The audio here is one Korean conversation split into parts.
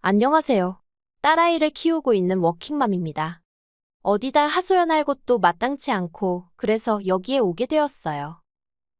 안녕하세요. 딸아이를 키우고 있는 워킹맘입니다. 어디다 하소연할 곳도 마땅치 않고 그래서 여기에 오게 되었어요.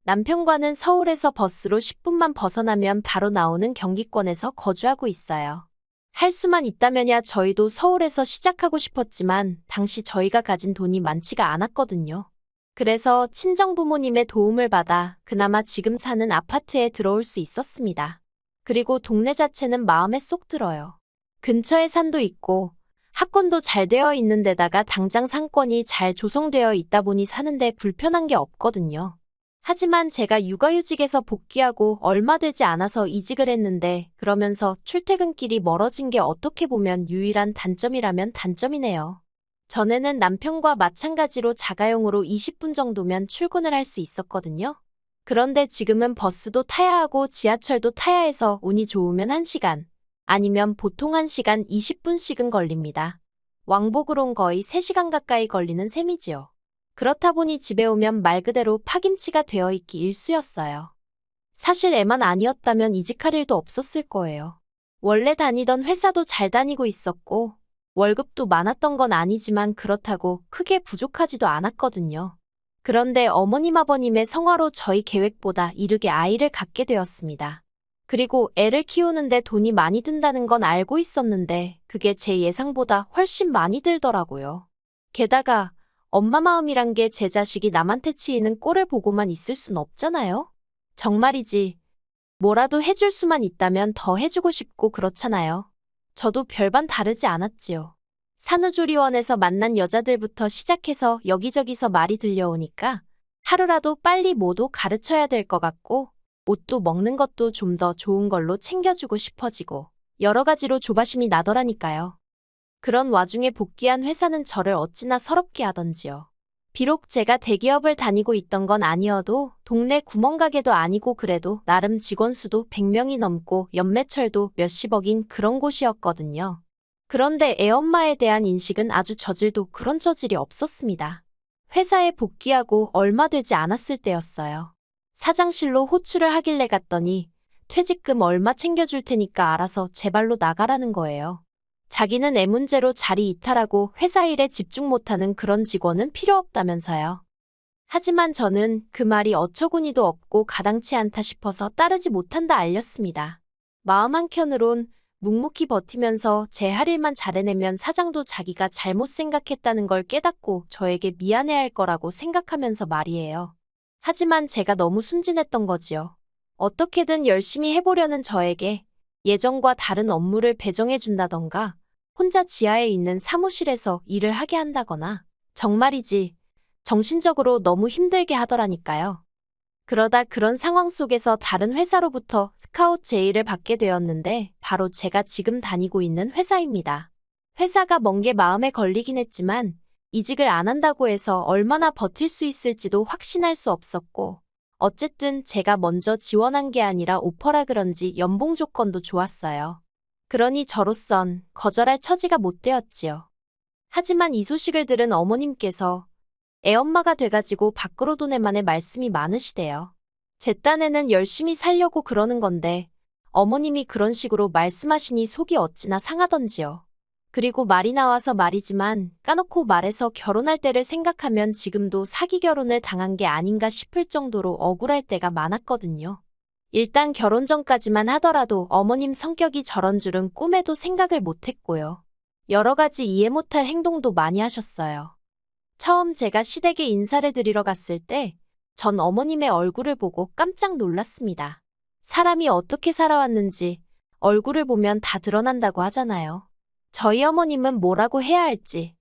남편과는 서울에서 버스로 10분만 벗어나면 바로 나오는 경기권에서 거주하고 있어요. 할 수만 있다면야 저희도 서울에서 시작하고 싶었지만 당시 저희가 가진 돈이 많지가 않았거든요. 그래서 친정부모님의 도움을 받아 그나마 지금 사는 아파트에 들어올 수 있었습니다. 그리고 동네 자체는 마음에 쏙 들어요. 근처에 산도 있고 학군도 잘 되어 있는 데다가 당장 상권이 잘 조성되어 있다 보니 사는데 불편한 게 없거든요. 하지만 제가 육아휴직에서 복귀하고 얼마 되지 않아서 이직을 했는데 그러면서 출퇴근길이 멀어진 게 어떻게 보면 유일한 단점이라면 단점이네요. 전에는 남편과 마찬가지로 자가용으로 20분 정도면 출근을 할 수 있었거든요. 그런데 지금은 버스도 타야 하고 지하철도 타야 해서 운이 좋으면 1시간, 아니면 보통 1시간 20분씩은 걸립니다. 왕복으론 거의 3시간 가까이 걸리는 셈이지요. 그렇다 보니 집에 오면 말 그대로 파김치가 되어 있기 일쑤였어요. 사실 애만 아니었다면 이직할 일도 없었을 거예요. 원래 다니던 회사도 잘 다니고 있었고 월급도 많았던 건 아니지만 그렇다고 크게 부족하지도 않았거든요. 그런데 어머님 아버님의 성화로 저희 계획보다 이르게 아이를 갖게 되었습니다. 그리고 애를 키우는데 돈이 많이 든다는 건 알고 있었는데 그게 제 예상보다 훨씬 많이 들더라고요. 게다가 엄마 마음이란 게 제 자식이 남한테 치이는 꼴을 보고만 있을 순 없잖아요? 정말이지. 뭐라도 해줄 수만 있다면 더 해주고 싶고 그렇잖아요. 저도 별반 다르지 않았지요. 산후조리원에서 만난 여자들부터 시작해서 여기저기서 말이 들려오니까 하루라도 빨리 뭐도 가르쳐야 될 것 같고 옷도 먹는 것도 좀 더 좋은 걸로 챙겨주고 싶어지고 여러 가지로 조바심이 나더라니까요. 그런 와중에 복귀한 회사는 저를 어찌나 서럽게 하던지요. 비록 제가 대기업을 다니고 있던 건 아니어도 동네 구멍가게도 아니고 그래도 나름 직원 수도 100명이 넘고 연매철도 몇십억인 그런 곳이었거든요. 그런데 애엄마에 대한 인식은 아주 저질도 그런 저질이 없었습니다. 회사에 복귀하고 얼마 되지 않았을 때였어요. 사장실로 호출을 하길래 갔더니 퇴직금 얼마 챙겨줄 테니까 알아서 제 발로 나가라는 거예요. 자기는 애 문제로 자리 이탈하고 회사 일에 집중 못하는 그런 직원은 필요 없다면서요. 하지만 저는 그 말이 어처구니도 없고 가당치 않다 싶어서 따르지 못한다 알렸습니다. 마음 한켠으론 묵묵히 버티면서 제 할 일만 잘해내면 사장도 자기가 잘못 생각했다는 걸 깨닫고 저에게 미안해할 거라고 생각하면서 말이에요. 하지만 제가 너무 순진했던 거지요. 어떻게든 열심히 해보려는 저에게 예전과 다른 업무를 배정해준다던가 혼자 지하에 있는 사무실에서 일을 하게 한다거나 정말이지 정신적으로 너무 힘들게 하더라니까요. 그러다 그런 상황 속에서 다른 회사로부터 스카웃 제의를 받게 되었는데 바로 제가 지금 다니고 있는 회사입니다. 회사가 먼 게 마음에 걸리긴 했지만 이직을 안 한다고 해서 얼마나 버틸 수 있을지도 확신할 수 없었고 어쨌든 제가 먼저 지원한 게 아니라 오퍼라 그런지 연봉 조건도 좋았어요. 그러니 저로선 거절할 처지가 못 되었지요. 하지만 이 소식을 들은 어머님께서 애엄마가 돼가지고 밖으로 도내만의 말씀이 많으시대요. 제 딴에는 열심히 살려고 그러는 건데 어머님이 그런 식으로 말씀하시니 속이 어찌나 상하던지요. 그리고 말이 나와서 말이지만 까놓고 말해서 결혼할 때를 생각하면 지금도 사기 결혼을 당한 게 아닌가 싶을 정도로 억울할 때가 많았거든요. 일단 결혼 전까지만 하더라도 어머님 성격이 저런 줄은 꿈에도 생각을 못했고요. 여러 가지 이해 못할 행동도 많이 하셨어요. 처음 제가 시댁에 인사를 드리러 갔을 때 전 어머님의 얼굴을 보고 깜짝 놀랐습니다. 사람이 어떻게 살아왔는지 얼굴을 보면 다 드러난다고 하잖아요. 저희 어머님은 뭐라고 해야 할지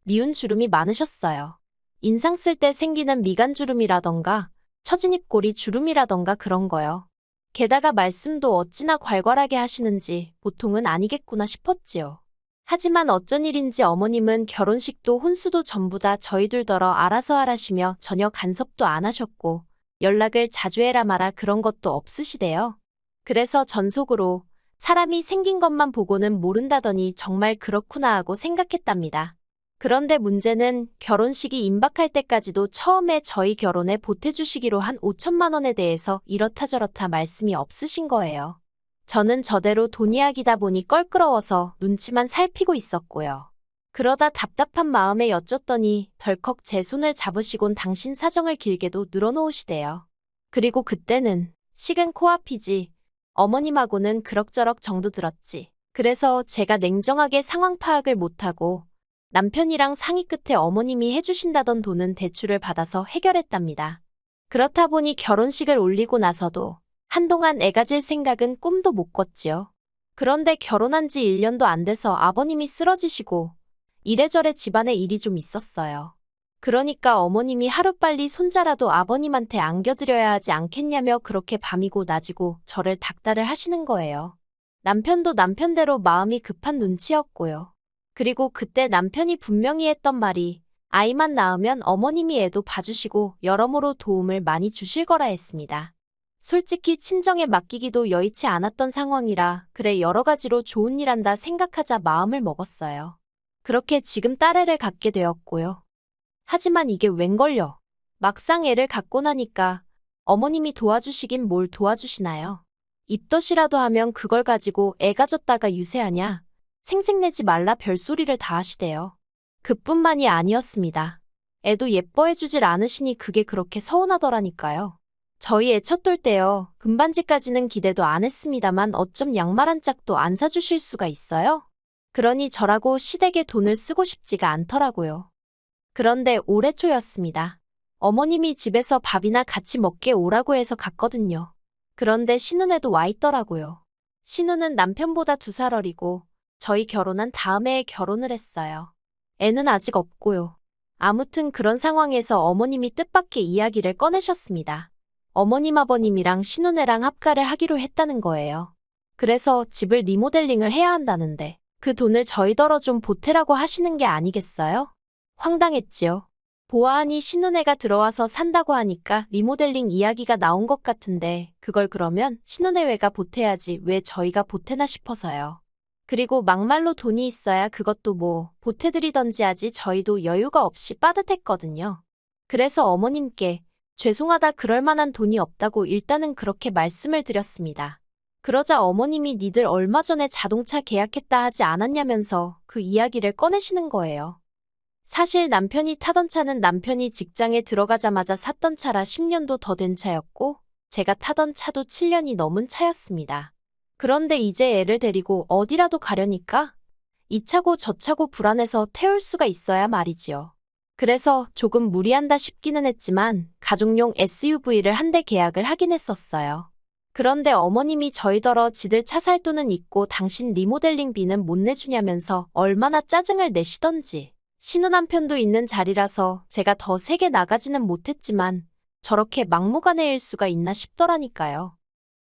미운 주름이 많으셨어요. 인상 쓸 때 생기는 미간주름이라던가 처진입꼬리 주름이라던가 그런 거요. 게다가 말씀도 어찌나 괄괄하게 하시는지 보통은 아니겠구나 싶었지요. 하지만 어쩐 일인지 어머님은 결혼식도 혼수도 전부 다 저희들더러 알아서 하라시며 전혀 간섭도 안 하셨고 연락을 자주 해라 마라 그런 것도 없으시대요. 그래서 전 속으로 사람이 생긴 것만 보고는 모른다더니 정말 그렇구나 하고 생각했답니다. 그런데 문제는 결혼식이 임박할 때까지도 처음에 저희 결혼에 보태주시기로 한 5천만 원에 대해서 이렇다 저렇다 말씀이 없으신 거예요. 저는 저대로 돈 이야기다 보니 껄끄러워서 눈치만 살피고 있었고요. 그러다 답답한 마음에 여쭸더니 덜컥 제 손을 잡으시곤 당신 사정을 길게도 늘어놓으시대요. 그리고 그때는 식은 코앞이지. 어머님하고는 그럭저럭 정도 들었지. 그래서 제가 냉정하게 상황 파악을 못하고 남편이랑 상의 끝에 어머님이 해주신다던 돈은 대출을 받아서 해결했답니다. 그렇다 보니 결혼식을 올리고 나서도 한동안 애 가질 생각은 꿈도 못 꿨지요. 그런데 결혼한 지 1년도 안 돼서 아버님이 쓰러지시고 이래저래 집안에 일이 좀 있었어요. 그러니까 어머님이 하루빨리 손자라도 아버님한테 안겨드려야 하지 않겠냐며 그렇게 밤이고 낮이고 저를 닥달을 하시는 거예요. 남편도 남편대로 마음이 급한 눈치였고요. 그리고 그때 남편이 분명히 했던 말이 아이만 낳으면 어머님이 애도 봐주시고 여러모로 도움을 많이 주실 거라 했습니다. 솔직히 친정에 맡기기도 여의치 않았던 상황이라 그래 여러 가지로 좋은 일 한다 생각하자 마음을 먹었어요. 그렇게 지금 딸애를 갖게 되었고요. 하지만 이게 웬걸요. 막상 애를 갖고 나니까 어머님이 도와주시긴 뭘 도와주시나요? 입덧이라도 하면 그걸 가지고 애 가졌다가 유세하냐? 생색내지 말라 별소리를 다 하시대요. 그뿐만이 아니었습니다. 애도 예뻐해주질 않으시니 그게 그렇게 서운하더라니까요. 저희 애 첫돌 때요. 금반지까지는 기대도 안 했습니다만 어쩜 양말 한 짝도 안 사주실 수가 있어요? 그러니 저라고 시댁에 돈을 쓰고 싶지가 않더라고요. 그런데 올해 초였습니다. 어머님이 집에서 밥이나 같이 먹게 오라고 해서 갔거든요. 그런데 신혼에도 와 있더라고요. 신우는 남편보다 2살 어리고 저희 결혼한 다음 해에 결혼을 했어요. 애는 아직 없고요. 아무튼 그런 상황에서 어머님이 뜻밖의 이야기를 꺼내셨습니다. 어머님 아버님이랑 신혼애랑 합가를 하기로 했다는 거예요. 그래서 집을 리모델링을 해야 한다는데 그 돈을 저희더러 좀 보태라고 하시는 게 아니겠어요? 황당했지요. 보아하니 신혼애가 들어와서 산다고 하니까 리모델링 이야기가 나온 것 같은데 그걸 그러면 신혼애외가 보태야지 왜 저희가 보태나 싶어서요. 그리고 막말로 돈이 있어야 그것도 뭐 보태드리던지 하지 저희도 여유가 없이 빠듯했거든요. 그래서 어머님께 죄송하다 그럴 만한 돈이 없다고 일단은 그렇게 말씀을 드렸습니다. 그러자 어머님이 니들 얼마 전에 자동차 계약했다 하지 않았냐면서 그 이야기를 꺼내시는 거예요. 사실 남편이 타던 차는 남편이 직장에 들어가자마자 샀던 차라 10년도 더 된 차였고 제가 타던 차도 7년이 넘은 차였습니다. 그런데 이제 애를 데리고 어디라도 가려니까 이 차고 저 차고 불안해서 태울 수가 있어야 말이지요. 그래서 조금 무리한다 싶기는 했지만 가족용 SUV를 한 대 계약을 하긴 했었어요. 그런데 어머님이 저희더러 지들 차 살 돈은 있고 당신 리모델링비는 못 내주냐면서 얼마나 짜증을 내시던지. 신우남편도 있는 자리라서 제가 더 세게 나가지는 못했지만 저렇게 막무가내일 수가 있나 싶더라니까요.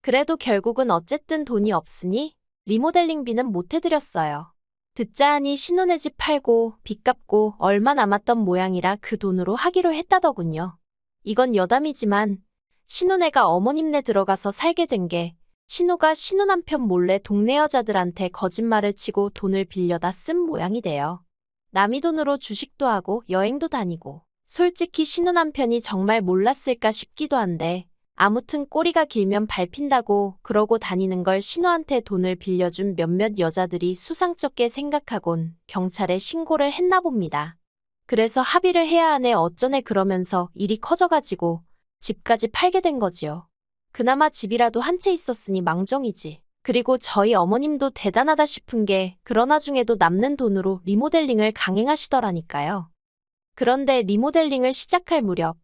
그래도 결국은 어쨌든 돈이 없으니 리모델링비는 못 해드렸어요. 듣자 하니 신혼의 집 팔고 빚 갚고 얼마 남았던 모양이라 그 돈으로 하기로 했다더군요. 이건 여담이지만 신혼애가 어머님네 들어가서 살게 된 게 신우가 신우남편 몰래 동네 여자들한테 거짓말을 치고 돈을 빌려다 쓴 모양이 돼요. 남의 돈으로 주식도 하고 여행도 다니고 솔직히 신우남편이 정말 몰랐을까 싶기도 한데 아무튼 꼬리가 길면 밟힌다고 그러고 다니는 걸 신우한테 돈을 빌려준 몇몇 여자들이 수상쩍게 생각하곤 경찰에 신고를 했나 봅니다. 그래서 합의를 해야 하네 어쩌네 그러면서 일이 커져가지고 집까지 팔게 된 거지요. 그나마 집이라도 한 채 있었으니 망정이지. 그리고 저희 어머님도 대단하다 싶은 게 그런 와중에도 남는 돈으로 리모델링을 강행하시더라니까요. 그런데 리모델링을 시작할 무렵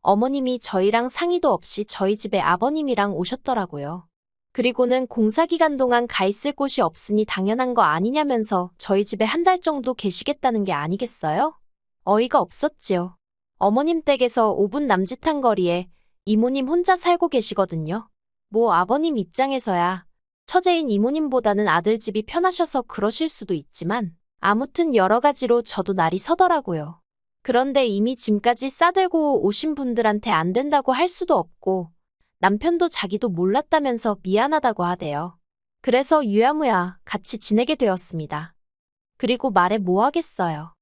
어머님이 저희랑 상의도 없이 저희 집에 아버님이랑 오셨더라고요. 그리고는 공사기간 동안 가 있을 곳이 없으니 당연한 거 아니냐면서 저희 집에 1달 정도 계시겠다는 게 아니겠어요? 어이가 없었지요. 어머님 댁에서 5분 남짓한 거리에 이모님 혼자 살고 계시거든요. 뭐 아버님 입장에서야 처제인 이모님보다는 아들 집이 편하셔서 그러실 수도 있지만 아무튼 여러 가지로 저도 날이 서더라고요. 그런데 이미 짐까지 싸들고 오신 분들한테 안 된다고 할 수도 없고 남편도 자기도 몰랐다면서 미안하다고 하대요. 그래서 유야무야 같이 지내게 되었습니다. 그리고 말해 뭐 하겠어요.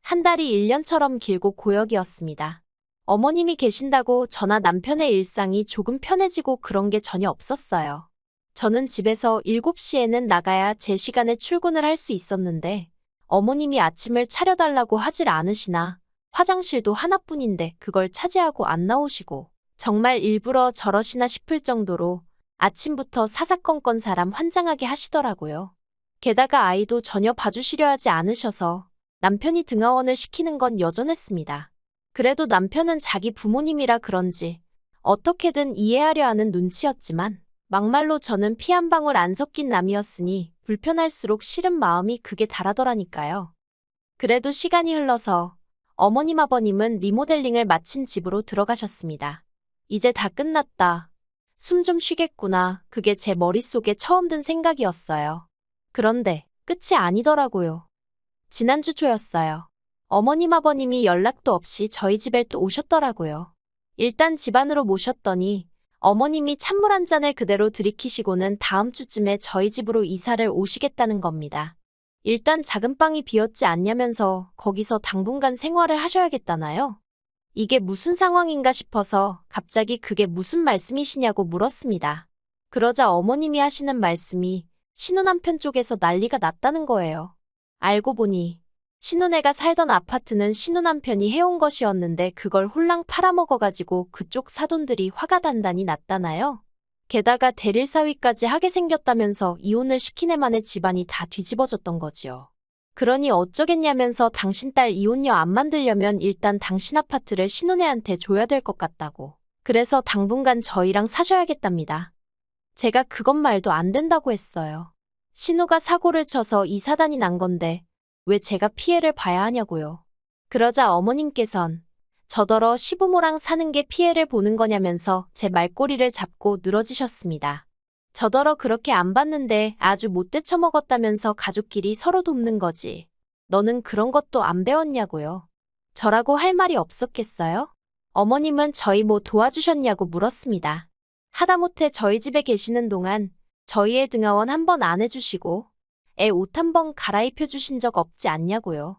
한 달이 1년처럼 길고 고역이었습니다. 어머님이 계신다고 저나 남편의 일상이 조금 편해지고 그런 게 전혀 없었어요. 저는 집에서 7시에는 나가야 제 시간에 출근을 할 수 있었는데 어머님이 아침을 차려달라고 하질 않으시나 화장실도 하나뿐인데 그걸 차지하고 안 나오시고 정말 일부러 저러시나 싶을 정도로 아침부터 사사건건 사람 환장하게 하시더라고요. 게다가 아이도 전혀 봐주시려 하지 않으셔서 남편이 등하원을 시키는 건 여전했습니다. 그래도 남편은 자기 부모님이라 그런지 어떻게든 이해하려 하는 눈치였지만 막말로 저는 피 한 방울 안 섞인 남이었으니 불편할수록 싫은 마음이 극에 달하더라니까요. 그래도 시간이 흘러서 어머님 아버님은 리모델링을 마친 집으로 들어가셨습니다. 이제 다 끝났다. 숨 좀 쉬겠구나. 그게 제 머릿속에 처음 든 생각이었어요. 그런데 끝이 아니더라고요. 지난주 초였어요. 어머님 아버님이 연락도 없이 저희 집에 또 오셨더라고요. 일단 집 안으로 모셨더니 어머님이 찬물 한 잔을 그대로 들이키시고는 다음 주쯤에 저희 집으로 이사를 오시겠다는 겁니다. 일단 작은 방이 비었지 않냐면서 거기서 당분간 생활을 하셔야겠다나요? 이게 무슨 상황인가 싶어서 갑자기 그게 무슨 말씀이시냐고 물었습니다. 그러자 어머님이 하시는 말씀이 신혼남편 쪽에서 난리가 났다는 거예요. 알고 보니 신혼애가 살던 아파트는 신혼남편이 해온 것이었는데 그걸 홀랑 팔아먹어가지고 그쪽 사돈들이 화가 단단히 났다나요? 게다가 대릴사위까지 하게 생겼다면서 이혼을 시킨 애만의 집안이 다 뒤집어졌던 거지요. 그러니 어쩌겠냐면서 당신 딸 이혼녀 안 만들려면 일단 당신 아파트를 신혼애한테 줘야 될 것 같다고. 그래서 당분간 저희랑 사셔야겠답니다. 제가 그것 말도 안 된다고 했어요. 신우가 사고를 쳐서 이 사단이 난 건데 왜 제가 피해를 봐야 하냐고요. 그러자 어머님께선 저더러 시부모랑 사는 게 피해를 보는 거냐면서 제 말꼬리를 잡고 늘어지셨습니다. 저더러 그렇게 안 봤는데 아주 못돼 처먹었다면서 가족끼리 서로 돕는 거지. 너는 그런 것도 안 배웠냐고요. 저라고 할 말이 없었겠어요? 어머님은 저희 뭐 도와주셨냐고 물었습니다. 하다못해 저희 집에 계시는 동안 저희의 등하원 한 번 안 해주시고 애 옷 한 번 갈아입혀 주신 적 없지 않냐고요.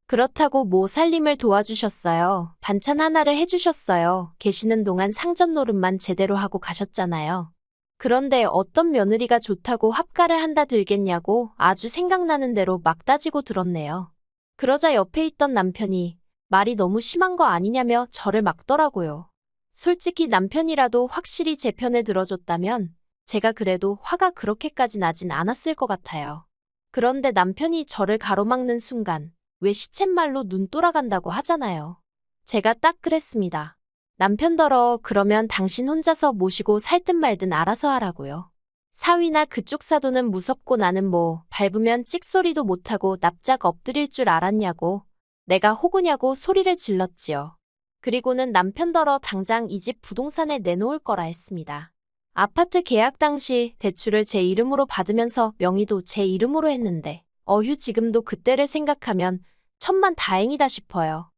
그렇다고 뭐 살림을 도와주셨어요. 반찬 하나를 해주셨어요. 계시는 동안 상전 노릇만 제대로 하고 가셨잖아요. 그런데 어떤 며느리가 좋다고 합가를 한다 들겠냐고 아주 생각나는 대로 막 따지고 들었네요. 그러자 옆에 있던 남편이 말이 너무 심한 거 아니냐며 저를 막더라고요. 솔직히 남편이라도 확실히 제 편을 들어줬다면 제가 그래도 화가 그렇게까지 나진 않았을 것 같아요. 그런데 남편이 저를 가로막는 순간 왜 시쳇말로 눈 돌아간다고 하잖아요. 제가 딱 그랬습니다. 남편더러 그러면 당신 혼자서 모시고 살든 말든 알아서 하라고요. 사위나 그쪽 사돈은 무섭고 나는 뭐 밟으면 찍소리도 못하고 납작 엎드릴 줄 알았냐고 내가 호구냐고 소리를 질렀지요. 그리고는 남편더러 당장 이 집 부동산에 내놓을 거라 했습니다. 아파트 계약 당시 대출을 제 이름으로 받으면서 명의도 제 이름으로 했는데 어휴 지금도 그때를 생각하면 천만 다행이다 싶어요.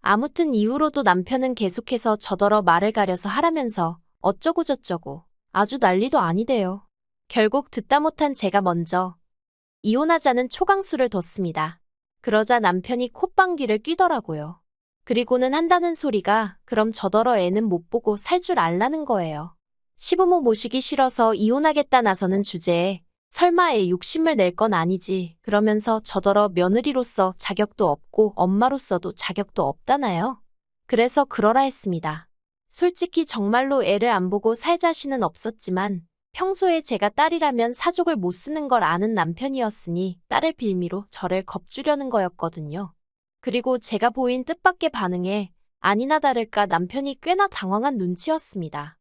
아무튼 이후로도 남편은 계속해서 저더러 말을 가려서 하라면서 어쩌고저쩌고 아주 난리도 아니대요. 결국 듣다 못한 제가 먼저 이혼하자는 초강수를 뒀습니다. 그러자 남편이 콧방귀를 뀌더라고요. 그리고는 한다는 소리가 그럼 저더러 애는 못 보고 살 줄 알라는 거예요. 시부모 모시기 싫어서 이혼하겠다 나서는 주제에 설마 애 욕심을 낼 건 아니지 그러면서 저더러 며느리로서 자격도 없고 엄마로서도 자격도 없다나요? 그래서 그러라 했습니다. 솔직히 정말로 애를 안 보고 살 자신은 없었지만 평소에 제가 딸이라면 사족을 못 쓰는 걸 아는 남편이었으니 딸을 빌미로 저를 겁주려는 거였거든요. 그리고 제가 보인 뜻밖의 반응에 아니나 다를까 남편이 꽤나 당황한 눈치였습니다.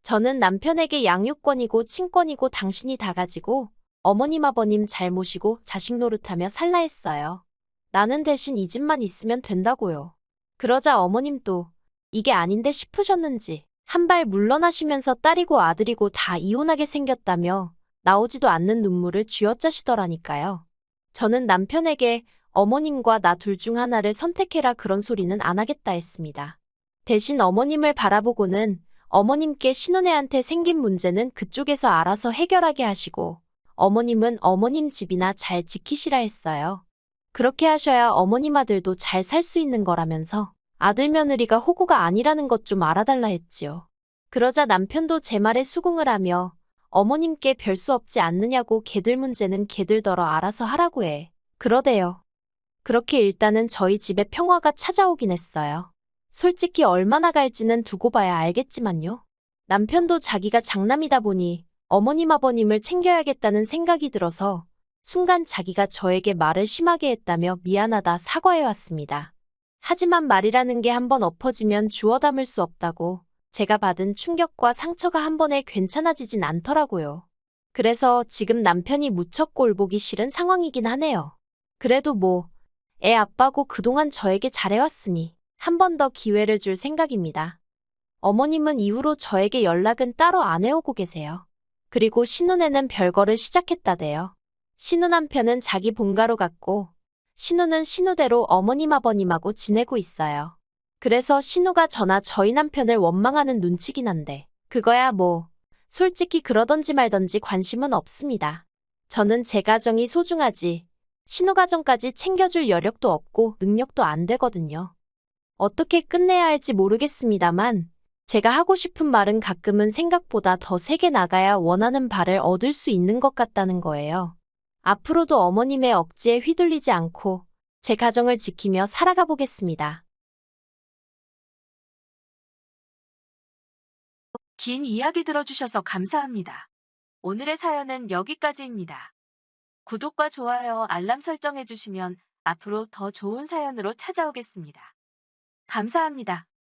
저는 남편에게 양육권이고 친권이고 당신이 다 가지고 어머님 아버님 잘 모시고 자식 노릇하며 살라 했어요. 나는 대신 이 집만 있으면 된다고요. 그러자 어머님도 이게 아닌데 싶으셨는지 한 발 물러나시면서 딸이고 아들이고 다 이혼하게 생겼다며 나오지도 않는 눈물을 쥐어짜시더라니까요. 저는 남편에게 어머님과 나 둘 중 하나를 선택해라 그런 소리는 안 하겠다 했습니다. 대신 어머님을 바라보고는 어머님께 신혼애한테 생긴 문제는 그쪽에서 알아서 해결하게 하시고 어머님은 어머님 집이나 잘 지키시라 했어요. 그렇게 하셔야 어머님 아들도 잘 살 수 있는 거라면서 아들 며느리가 호구가 아니라는 것 좀 알아달라 했지요. 그러자 남편도 제 말에 수긍을 하며 어머님께 별 수 없지 않느냐고 걔들 문제는 걔들더러 알아서 하라고 해. 그러대요. 그렇게 일단은 저희 집에 평화가 찾아오긴 했어요. 솔직히 얼마나 갈지는 두고 봐야 알겠지만요. 남편도 자기가 장남이다 보니 어머님 아버님을 챙겨야겠다는 생각이 들어서 순간 자기가 저에게 말을 심하게 했다며 미안하다 사과해왔습니다. 하지만 말이라는 게 한번 엎어지면 주워 담을 수 없다고 제가 받은 충격과 상처가 한 번에 괜찮아지진 않더라고요. 그래서 지금 남편이 무척 꼴보기 싫은 상황이긴 하네요. 그래도 뭐, 애 아빠고 그동안 저에게 잘해왔으니 한 번 더 기회를 줄 생각입니다. 어머님은 이후로 저에게 연락은 따로 안 해오고 계세요. 그리고 신혼에는 별거를 시작했다대요. 신우 남편은 자기 본가로 갔고 신우는 신우대로 어머님 아버님하고 지내고 있어요. 그래서 신우가 저나 저희 남편을 원망하는 눈치긴 한데 그거야 뭐 솔직히 그러던지 말던지 관심은 없습니다. 저는 제 가정이 소중하지 신우 가정까지 챙겨줄 여력도 없고 능력도 안 되거든요. 어떻게 끝내야 할지 모르겠습니다만 제가 하고 싶은 말은 가끔은 생각보다 더 세게 나가야 원하는 바를 얻을 수 있는 것 같다는 거예요. 앞으로도 어머님의 억지에 휘둘리지 않고 제 가정을 지키며 살아가 보겠습니다. 긴 이야기 들어주셔서 감사합니다. 오늘의 사연은 여기까지입니다. 구독과 좋아요, 알람 설정해주시면 앞으로 더 좋은 사연으로 찾아오겠습니다. 감사합니다.